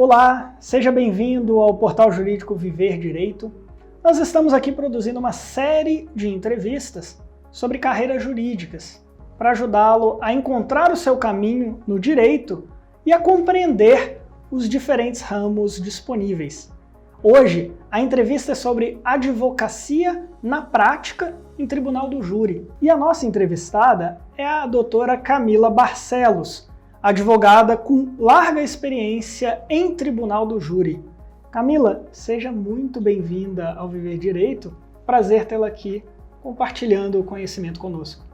Olá, seja bem-vindo ao Portal Jurídico Viver Direito. Nós estamos aqui produzindo uma série de entrevistas sobre carreiras jurídicas para ajudá-lo a encontrar o seu caminho no direito e a compreender os diferentes ramos disponíveis. Hoje, a entrevista é sobre advocacia na prática em tribunal do júri. E a nossa entrevistada é a doutora Camila Barcelos, advogada com larga experiência em tribunal do júri. Camila, seja muito bem-vinda ao Viver Direito. Prazer tê-la aqui compartilhando o conhecimento conosco.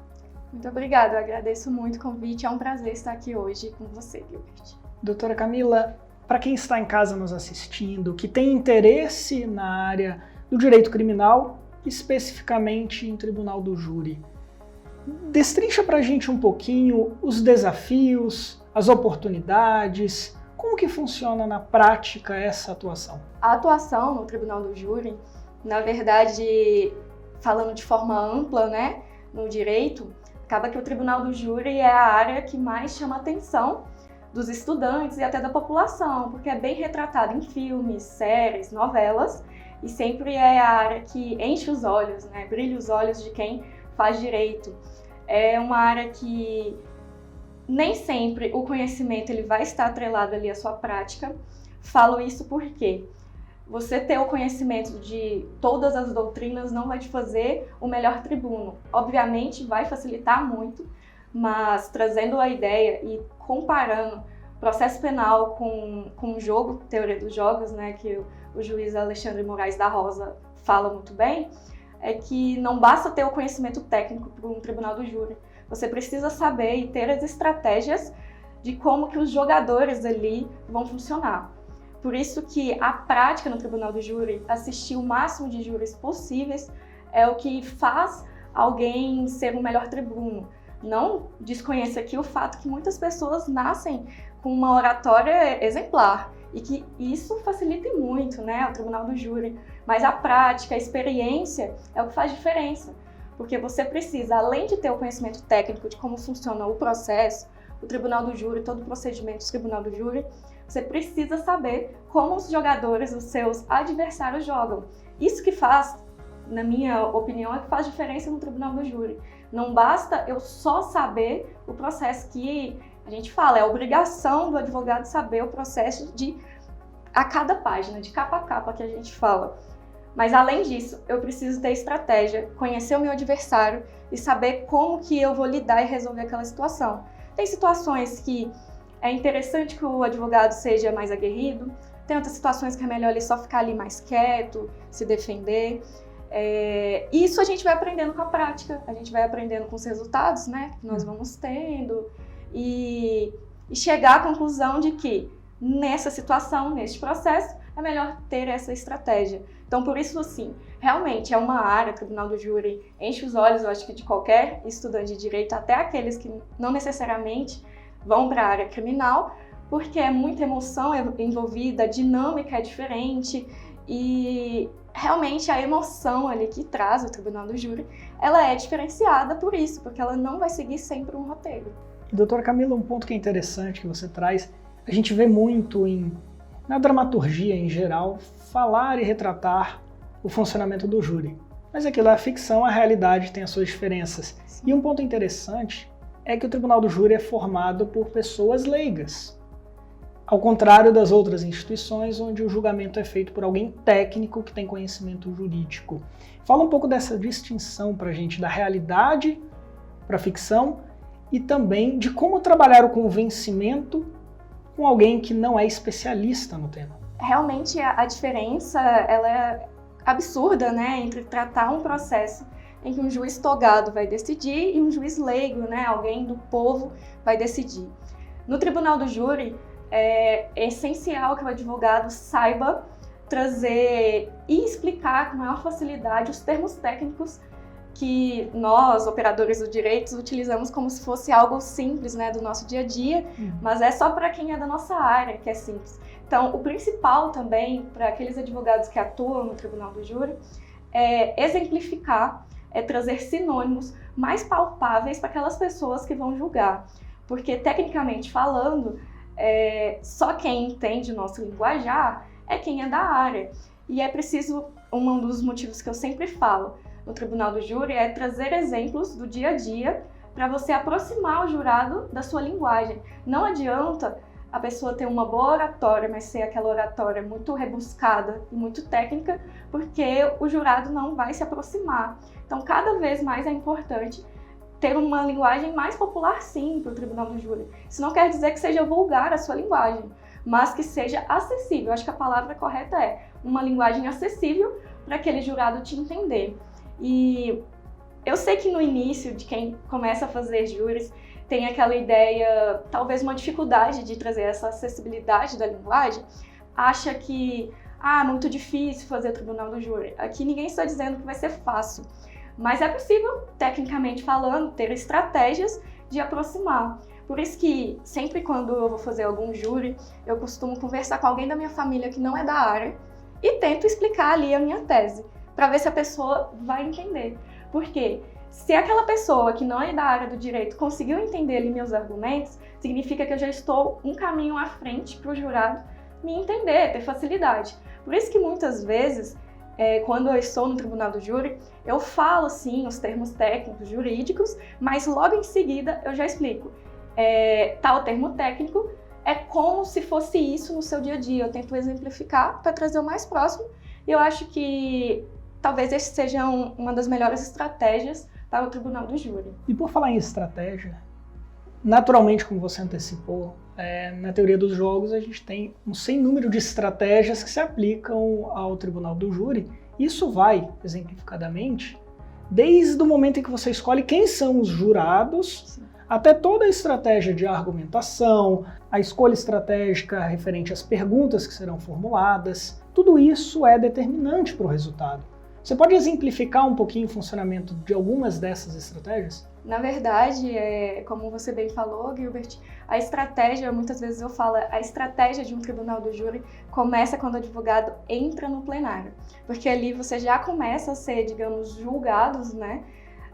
Muito obrigada, eu agradeço muito o convite, é um prazer estar aqui hoje com você, Gilbert. Doutora Camila, para quem está em casa nos assistindo, que tem interesse na área do direito criminal, especificamente em tribunal do júri, destrincha para a gente um pouquinho os desafios, as oportunidades, como que funciona na prática essa atuação? A atuação no tribunal do júri, na verdade, falando de forma ampla, né, no direito, acaba que o tribunal do júri é a área que mais chama a atenção dos estudantes e até da população, porque é bem retratado em filmes, séries, novelas, e sempre é a área que enche os olhos, né, brilha os olhos de quem faz direito. É uma área que nem sempre o conhecimento ele vai estar atrelado ali à sua prática. Falo isso porque você ter o conhecimento de todas as doutrinas não vai te fazer o melhor tribuno. Obviamente vai facilitar muito, mas trazendo a ideia e comparando processo penal com o jogo, teoria dos jogos, né, que o juiz Alexandre Moraes da Rosa fala muito bem, é que não basta ter o conhecimento técnico para um tribunal do júri. Você precisa saber e ter as estratégias de como que os jogadores ali vão funcionar. Por isso que a prática no tribunal do júri, assistir o máximo de júris possíveis, é o que faz alguém ser um melhor tribuno. Não desconheça aqui o fato que muitas pessoas nascem com uma oratória exemplar e que isso facilita muito, né, o tribunal do júri. Mas a prática, a experiência é o que faz diferença. Porque você precisa, além de ter o conhecimento técnico de como funciona o processo, o tribunal do júri, todo o procedimento do tribunal do júri, você precisa saber como os jogadores, os seus adversários jogam. Isso que faz, na minha opinião, é que faz diferença no tribunal do júri. Não basta eu só saber o processo que a gente fala, é a obrigação do advogado saber o processo a cada página, de capa a capa que a gente fala. Mas além disso, eu preciso ter estratégia, conhecer o meu adversário e saber como que eu vou lidar e resolver aquela situação. Tem situações que é interessante que o advogado seja mais aguerrido, tem outras situações que é melhor ele só ficar ali mais quieto, se defender. Isso a gente vai aprendendo com a prática, a gente vai aprendendo com os resultados, né, que nós vamos tendo e chegar à conclusão de que nessa situação, neste processo, é melhor ter essa estratégia. Então, por isso, assim, realmente é uma área, o tribunal do júri enche os olhos, eu acho que de qualquer estudante de direito, até aqueles que não necessariamente vão para a área criminal, porque é muita emoção envolvida, a dinâmica é diferente e realmente a emoção ali que traz o tribunal do júri, ela é diferenciada por isso, porque ela não vai seguir sempre um roteiro. Doutora Camila, um ponto que é interessante que você traz, a gente vê muito na dramaturgia em geral, falar e retratar o funcionamento do júri. Mas aquilo é a ficção, a realidade tem as suas diferenças. Sim. E um ponto interessante é que o tribunal do júri é formado por pessoas leigas, ao contrário das outras instituições onde o julgamento é feito por alguém técnico que tem conhecimento jurídico. Fala um pouco dessa distinção para a gente da realidade para a ficção e também de como trabalhar o convencimento com alguém que não é especialista no tema. Realmente a diferença ela é absurda, né, entre tratar um processo em que um juiz togado vai decidir e um juiz leigo, né, alguém do povo vai decidir. No tribunal do júri é essencial que o advogado saiba trazer e explicar com maior facilidade os termos técnicos que nós, operadores do direito, utilizamos como se fosse algo simples, né, do nosso dia a dia, mas é só para quem é da nossa área que é simples. Então, o principal também para aqueles advogados que atuam no tribunal do júri é exemplificar, é trazer sinônimos mais palpáveis para aquelas pessoas que vão julgar. Porque, tecnicamente falando, só quem entende o nosso linguajar é quem é da área. E é preciso, um dos motivos que eu sempre falo no Tribunal do Júri é trazer exemplos do dia a dia para você aproximar o jurado da sua linguagem. Não adianta a pessoa ter uma boa oratória, mas ser aquela oratória muito rebuscada e muito técnica, porque o jurado não vai se aproximar. Então, cada vez mais é importante ter uma linguagem mais popular, sim, para o Tribunal do Júri. Isso não quer dizer que seja vulgar a sua linguagem, mas que seja acessível. Eu acho que a palavra correta é uma linguagem acessível para aquele jurado te entender. E eu sei que no início, de quem começa a fazer júris, tem aquela ideia, talvez uma dificuldade de trazer essa acessibilidade da linguagem, acha que é muito difícil fazer o Tribunal do Júri. Aqui ninguém está dizendo que vai ser fácil, mas é possível, tecnicamente falando, ter estratégias de aproximar. Por isso que sempre quando eu vou fazer algum júri, eu costumo conversar com alguém da minha família que não é da área e tento explicar ali a minha tese, para ver se a pessoa vai entender. Por quê? Se aquela pessoa que não é da área do direito conseguiu entender ali meus argumentos, significa que eu já estou um caminho à frente para o jurado me entender, ter facilidade. Por isso que muitas vezes, quando eu estou no Tribunal do Júri, eu falo sim os termos técnicos, jurídicos, mas logo em seguida eu já explico. Tal termo técnico é como se fosse isso no seu dia a dia. Eu tento exemplificar para trazer o mais próximo e eu acho que talvez esse seja uma das melhores estratégias para o Tribunal do Júri. E por falar em estratégia, naturalmente, como você antecipou, na teoria dos jogos a gente tem um sem número de estratégias que se aplicam ao Tribunal do Júri. Isso vai, exemplificadamente, desde o momento em que você escolhe quem são os jurados, sim, até toda a estratégia de argumentação, a escolha estratégica referente às perguntas que serão formuladas. Tudo isso é determinante para o resultado. Você pode exemplificar um pouquinho o funcionamento de algumas dessas estratégias? Na verdade, como você bem falou, Gilbert, a estratégia, muitas vezes eu falo, a estratégia de um Tribunal do Júri começa quando o advogado entra no plenário. Porque ali você já começa a ser, digamos, julgados, né?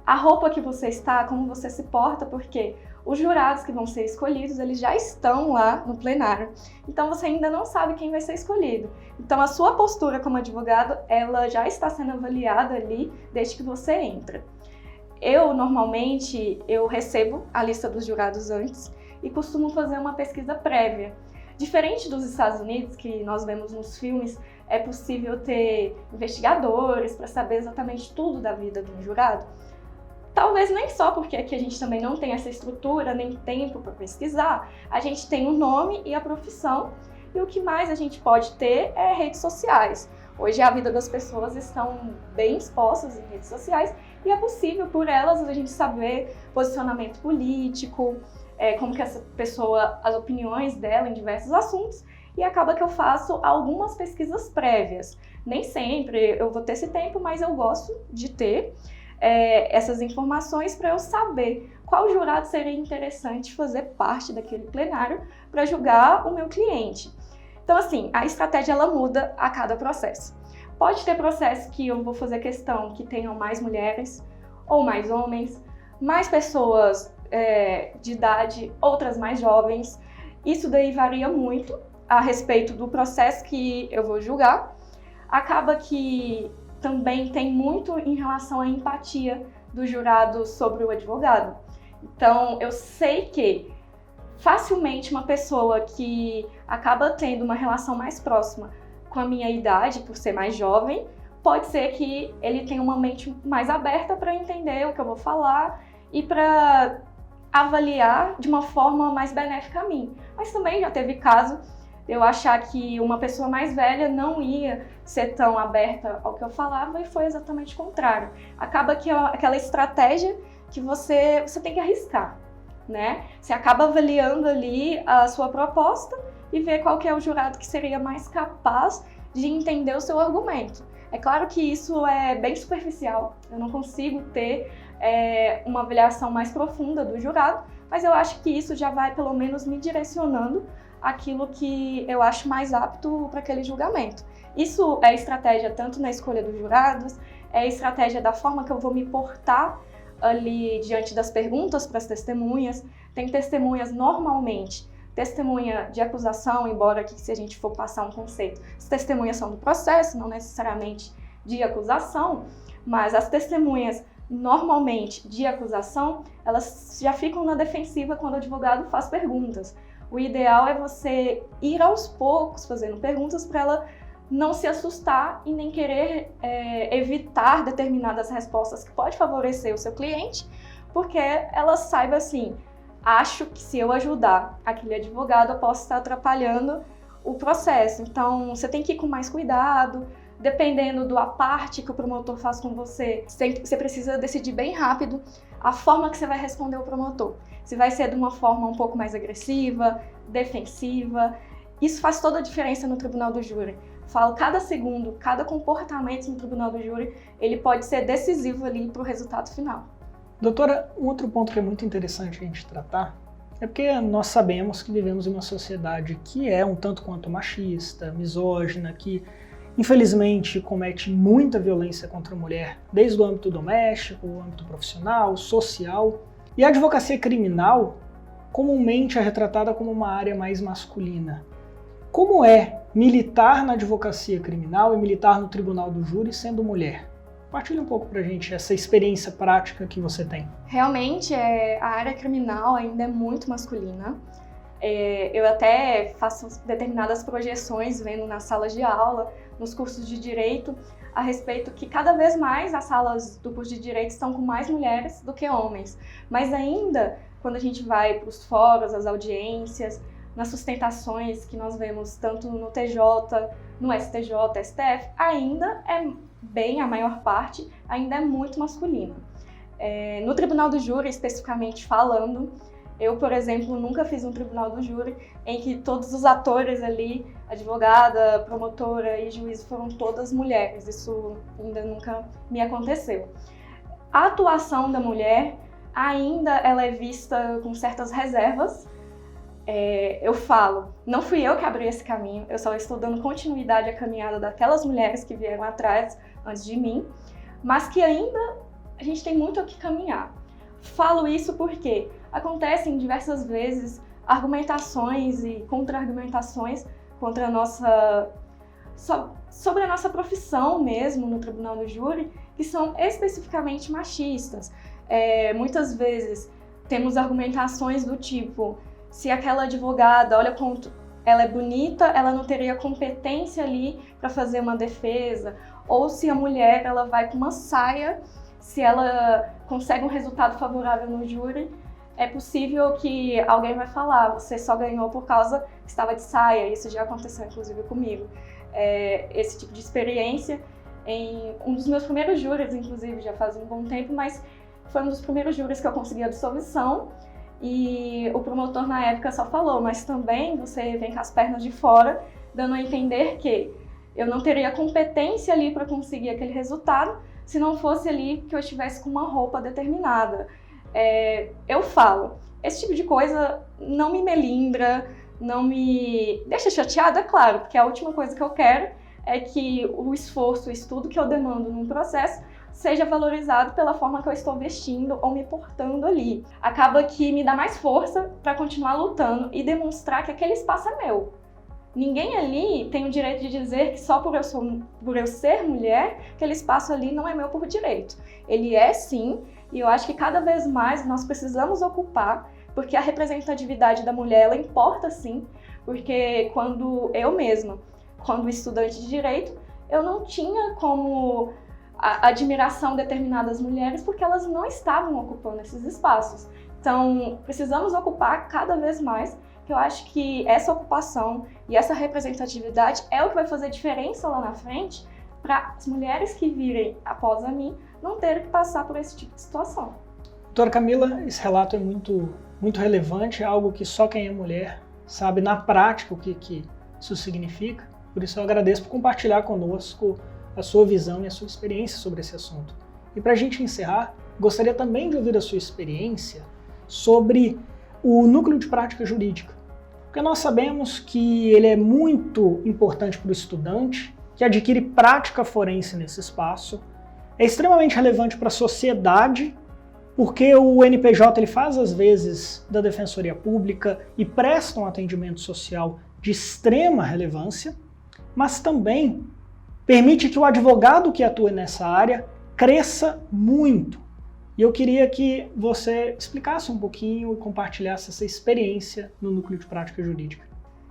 A roupa que você está, como você se porta, porque os jurados que vão ser escolhidos, eles já estão lá no plenário. Então você ainda não sabe quem vai ser escolhido. Então a sua postura como advogado, ela já está sendo avaliada ali desde que você entra. Normalmente, eu recebo a lista dos jurados antes e costumo fazer uma pesquisa prévia. Diferente dos Estados Unidos, que nós vemos nos filmes, é possível ter investigadores para saber exatamente tudo da vida de um jurado. Talvez nem só porque aqui a gente também não tem essa estrutura, nem tempo para pesquisar. A gente tem o nome e a profissão, e o que mais a gente pode ter é redes sociais. Hoje a vida das pessoas estão bem expostas em redes sociais e é possível por elas a gente saber posicionamento político, como que essa pessoa, as opiniões dela em diversos assuntos, e acaba que eu faço algumas pesquisas prévias. Nem sempre eu vou ter esse tempo, mas eu gosto de ter essas informações para eu saber qual jurado seria interessante fazer parte daquele plenário para julgar o meu cliente. Então, assim, a estratégia ela muda a cada processo. Pode ter processo que eu vou fazer questão que tenham mais mulheres ou mais homens, mais pessoas de idade, outras mais jovens. Isso daí varia muito a respeito do processo que eu vou julgar. Acaba que também tem muito em relação à empatia do jurado sobre o advogado. Então, eu sei que facilmente uma pessoa que acaba tendo uma relação mais próxima com a minha idade, por ser mais jovem, pode ser que ele tenha uma mente mais aberta para entender o que eu vou falar e para avaliar de uma forma mais benéfica a mim. Mas também já teve caso de eu achar que uma pessoa mais velha não ia ser tão aberta ao que eu falava e foi exatamente o contrário. Acaba que é aquela estratégia que você tem que arriscar, né? Você acaba avaliando ali a sua proposta e ver qual que é o jurado que seria mais capaz de entender o seu argumento. É claro que isso é bem superficial, eu não consigo ter uma avaliação mais profunda do jurado, mas eu acho que isso já vai pelo menos me direcionando aquilo que eu acho mais apto para aquele julgamento. Isso é estratégia tanto na escolha dos jurados, é estratégia da forma que eu vou me portar ali diante das perguntas para as testemunhas. Tem testemunhas normalmente, testemunha de acusação, embora aqui se a gente for passar um conceito, as testemunhas são do processo, não necessariamente de acusação, mas as testemunhas normalmente de acusação, elas já ficam na defensiva quando o advogado faz perguntas. O ideal é você ir aos poucos fazendo perguntas para ela não se assustar e nem querer evitar determinadas respostas que pode favorecer o seu cliente, porque ela saiba assim, acho que se eu ajudar aquele advogado, eu posso estar atrapalhando o processo. Então, você tem que ir com mais cuidado, dependendo da parte que o promotor faz com você, você precisa decidir bem rápido a forma que você vai responder ao promotor. Se vai ser de uma forma um pouco mais agressiva, defensiva. Isso faz toda a diferença no tribunal do júri. Falo, cada segundo, cada comportamento no tribunal do júri, ele pode ser decisivo ali para o resultado final. Doutora, um outro ponto que é muito interessante a gente tratar é porque nós sabemos que vivemos em uma sociedade que é um tanto quanto machista, misógina, que infelizmente comete muita violência contra a mulher, desde o âmbito doméstico, o âmbito profissional, social. E a advocacia criminal comumente é retratada como uma área mais masculina. Como é militar na advocacia criminal e militar no tribunal do júri sendo mulher? Compartilhe um pouco pra gente essa experiência prática que você tem. Realmente, a área criminal ainda é muito masculina. Eu até faço determinadas projeções vendo nas salas de aula, nos cursos de direito, a respeito que cada vez mais as salas do curso de direito estão com mais mulheres do que homens. Mas ainda, quando a gente vai para os fóruns, as audiências, nas sustentações que nós vemos tanto no TJ, no STJ, STF, ainda é bem, a maior parte, ainda é muito masculina. No tribunal do júri, especificamente falando, eu, por exemplo, nunca fiz um tribunal do júri em que todos os atores ali, advogada, promotora e juiz, foram todas mulheres. Isso ainda nunca me aconteceu. A atuação da mulher ainda ela é vista com certas reservas. Eu falo, não fui eu que abri esse caminho, eu só estou dando continuidade à caminhada daquelas mulheres que vieram atrás, antes de mim, mas que ainda a gente tem muito a que caminhar. Falo isso porque acontecem diversas vezes argumentações e contra-argumentações contra sobre a nossa profissão mesmo no tribunal do júri, que são especificamente machistas. Muitas vezes temos argumentações do tipo, se aquela advogada, olha quanto ela é bonita, ela não teria competência ali para fazer uma defesa, ou se a mulher ela vai com uma saia, se ela consegue um resultado favorável no júri, é possível que alguém vai falar, você só ganhou por causa que estava de saia. Isso já aconteceu inclusive comigo. Esse tipo de experiência em um dos meus primeiros júris, inclusive já faz um bom tempo, mas foi um dos primeiros júris que eu consegui a absolvição. E o promotor na época só falou, mas também você vem com as pernas de fora, dando a entender que eu não teria competência ali para conseguir aquele resultado se não fosse ali que eu estivesse com uma roupa determinada. Eu falo, esse tipo de coisa não me melindra, não me deixa chateada, claro, porque a última coisa que eu quero é que o esforço, o estudo que eu demando num processo seja valorizado pela forma que eu estou vestindo ou me portando ali. Acaba que me dá mais força para continuar lutando e demonstrar que aquele espaço é meu. Ninguém ali tem o direito de dizer que só por eu ser mulher, aquele espaço ali não é meu por direito. Ele é sim, e eu acho que cada vez mais nós precisamos ocupar, porque a representatividade da mulher, ela importa sim, porque quando eu mesma, quando estudante de direito, eu não tinha como a admiração de determinadas mulheres porque elas não estavam ocupando esses espaços. Então, precisamos ocupar cada vez mais, que eu acho que essa ocupação e essa representatividade é o que vai fazer diferença lá na frente para as mulheres que virem após a mim não terem que passar por esse tipo de situação. Doutora Camila, esse relato é muito relevante, é algo que só quem é mulher sabe na prática o que isso significa. Por isso eu agradeço por compartilhar conosco a sua visão e a sua experiência sobre esse assunto. E para a gente encerrar, gostaria também de ouvir a sua experiência sobre o núcleo de prática jurídica. Porque nós sabemos que ele é muito importante para o estudante que adquire prática forense nesse espaço, é extremamente relevante para a sociedade, porque o NPJ ele faz às vezes da Defensoria Pública e presta um atendimento social de extrema relevância, mas também permite que o advogado que atua nessa área cresça muito. E eu queria que você explicasse um pouquinho e compartilhasse essa experiência no Núcleo de Prática Jurídica.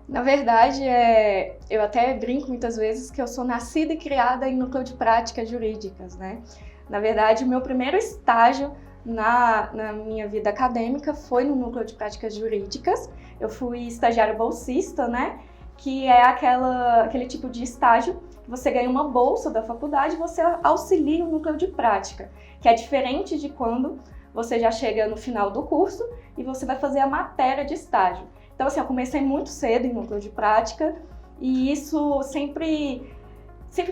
Na verdade, eu até brinco muitas vezes que eu sou nascida e criada em Núcleo de Práticas Jurídicas, né? Na verdade, o meu primeiro estágio na minha vida acadêmica foi no Núcleo de Práticas Jurídicas. Eu fui estagiária bolsista, né? Que é aquele tipo de estágio que você ganha uma bolsa da faculdade e você auxilia o núcleo de prática, que é diferente de quando você já chega no final do curso e você vai fazer a matéria de estágio. Então, assim, eu comecei muito cedo em núcleo de prática e isso sempre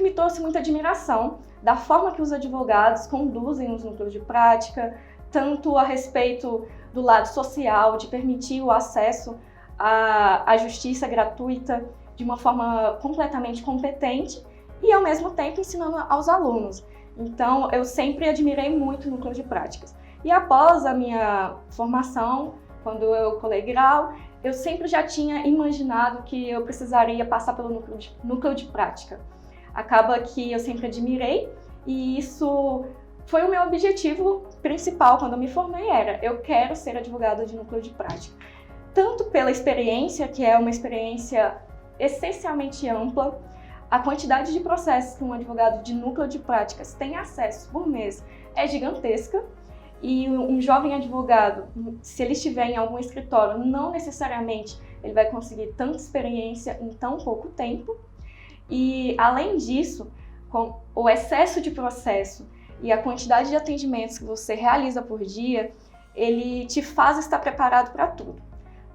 me trouxe muita admiração da forma que os advogados conduzem os núcleos de prática, tanto a respeito do lado social, de permitir o acesso à justiça gratuita de uma forma completamente competente e, ao mesmo tempo, ensinando aos alunos. Então, eu sempre admirei muito o núcleo de práticas. E após a minha formação, quando eu colei grau, eu sempre já tinha imaginado que eu precisaria passar pelo núcleo de prática. Acaba que eu sempre admirei e isso foi o meu objetivo principal quando eu me formei, eu quero ser advogada de núcleo de prática. Tanto pela experiência, que é uma experiência essencialmente ampla, a quantidade de processos que um advogado de núcleo de práticas tem acesso por mês é gigantesca, e um jovem advogado, se ele estiver em algum escritório, não necessariamente ele vai conseguir tanta experiência em tão pouco tempo. E, além disso, com o excesso de processo e a quantidade de atendimentos que você realiza por dia, ele te faz estar preparado para tudo.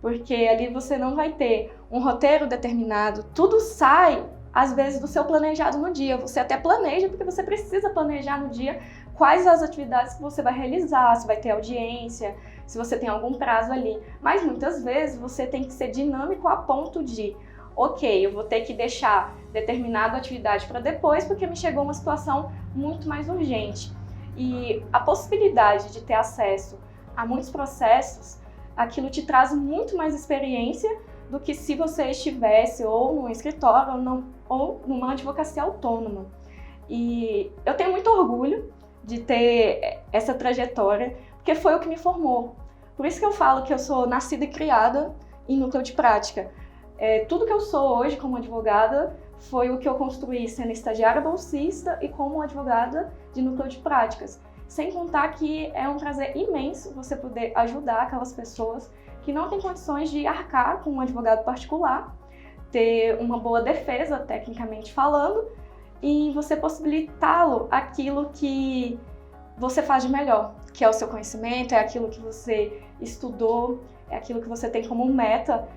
Porque ali você não vai ter um roteiro determinado, tudo sai, às vezes, do seu planejado no dia. Você até planeja, porque você precisa planejar no dia quais as atividades que você vai realizar, se vai ter audiência, se você tem algum prazo ali. Mas, muitas vezes, você tem que ser dinâmico a ponto de, ok, eu vou ter que deixar determinada atividade para depois, porque me chegou uma situação muito mais urgente. E a possibilidade de ter acesso a muitos processos, aquilo te traz muito mais experiência do que se você estivesse ou num escritório ou numa advocacia autônoma. E eu tenho muito orgulho de ter essa trajetória, porque foi o que me formou. Por isso que eu falo que eu sou nascida e criada em núcleo de prática. Tudo que eu sou hoje como advogada foi o que eu construí sendo estagiária bolsista e como advogada de núcleo de práticas. Sem contar que é um prazer imenso você poder ajudar aquelas pessoas que não têm condições de arcar com um advogado particular, ter uma boa defesa, tecnicamente falando, e você possibilitá-lo aquilo que você faz de melhor, que é o seu conhecimento, é aquilo que você estudou, é aquilo que você tem como meta.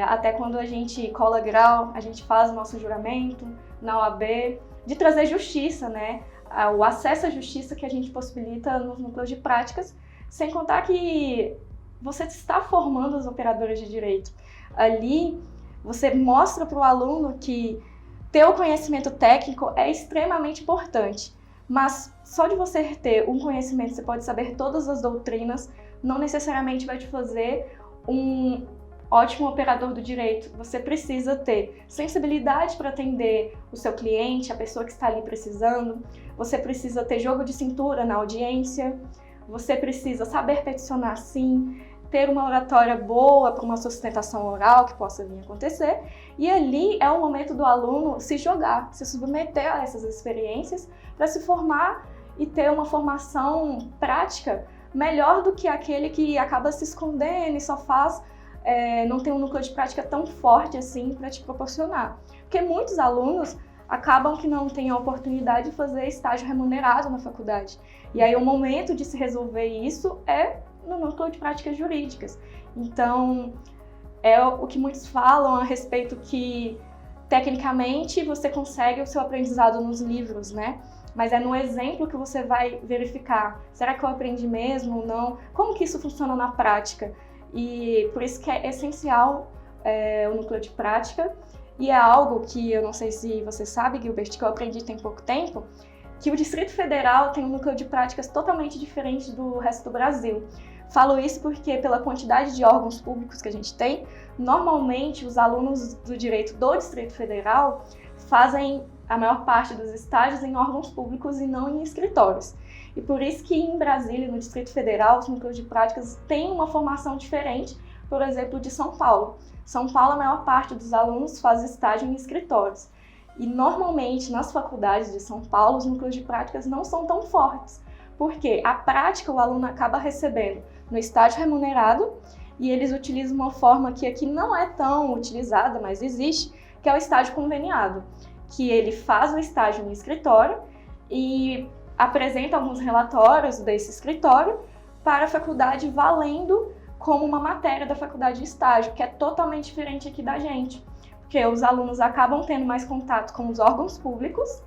Até quando a gente cola grau, a gente faz o nosso juramento na OAB, de trazer justiça, né? O acesso à justiça que a gente possibilita nos núcleos de práticas, sem contar que você está formando os operadores de direito. Ali, você mostra para o aluno que ter o conhecimento técnico é extremamente importante, mas só de você ter um conhecimento, você pode saber todas as doutrinas, não necessariamente vai te fazer um ótimo operador do direito. Você precisa ter sensibilidade para atender o seu cliente, a pessoa que está ali precisando. Você precisa ter jogo de cintura na audiência. Você precisa saber peticionar sim, ter uma oratória boa para uma sustentação oral que possa vir a acontecer. E ali é o momento do aluno se jogar, se submeter a essas experiências para se formar e ter uma formação prática melhor do que aquele que acaba se escondendo e só faz não tem um núcleo de prática tão forte assim para te proporcionar. Porque muitos alunos acabam que não têm a oportunidade de fazer estágio remunerado na faculdade. E aí o momento de se resolver isso é no núcleo de práticas jurídicas. Então, é o que muitos falam a respeito que, tecnicamente, você consegue o seu aprendizado nos livros, né? Mas é no exemplo que você vai verificar. Será que eu aprendi mesmo ou não? Como que isso funciona na prática? E por isso que é essencial o núcleo de prática. E é algo que eu não sei se você sabe, Gilbert, que eu aprendi tem pouco tempo, que o Distrito Federal tem um núcleo de práticas totalmente diferente do resto do Brasil. Falo isso porque, pela quantidade de órgãos públicos que a gente tem, normalmente os alunos do direito do Distrito Federal fazem a maior parte dos estágios em órgãos públicos e não em escritórios. E por isso que em Brasília, no Distrito Federal, os núcleos de práticas têm uma formação diferente, por exemplo, de São Paulo. São Paulo, a maior parte dos alunos faz estágio em escritórios. E normalmente, nas faculdades de São Paulo, os núcleos de práticas não são tão fortes, porque a prática o aluno acaba recebendo no estágio remunerado e eles utilizam uma forma que aqui não é tão utilizada, mas existe, que é o estágio conveniado, que ele faz o estágio no escritório e apresenta alguns relatórios desse escritório para a faculdade valendo como uma matéria da faculdade de estágio, que é totalmente diferente aqui da gente, porque os alunos acabam tendo mais contato com os órgãos públicos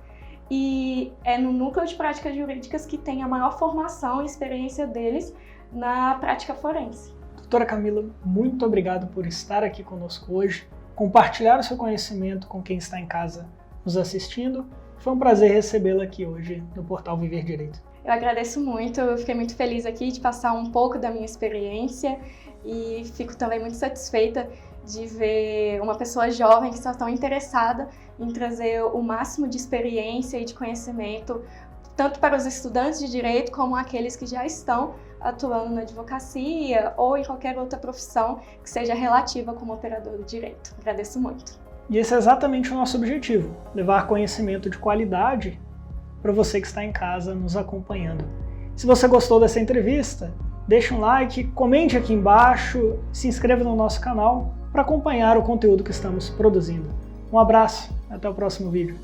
e é no núcleo de práticas jurídicas que tem a maior formação e experiência deles na prática forense. Doutora Camila, muito obrigado por estar aqui conosco hoje, compartilhar o seu conhecimento com quem está em casa nos assistindo. Foi um prazer recebê-la aqui hoje no Portal Viver Direito. Eu agradeço muito, eu fiquei muito feliz aqui de passar um pouco da minha experiência e fico também muito satisfeita de ver uma pessoa jovem que está tão interessada em trazer o máximo de experiência e de conhecimento, tanto para os estudantes de direito como aqueles que já estão atuando na advocacia ou em qualquer outra profissão que seja relativa como operador de direito. Agradeço muito. E esse é exatamente o nosso objetivo, levar conhecimento de qualidade para você que está em casa nos acompanhando. Se você gostou dessa entrevista, deixe um like, comente aqui embaixo, se inscreva no nosso canal para acompanhar o conteúdo que estamos produzindo. Um abraço, até o próximo vídeo.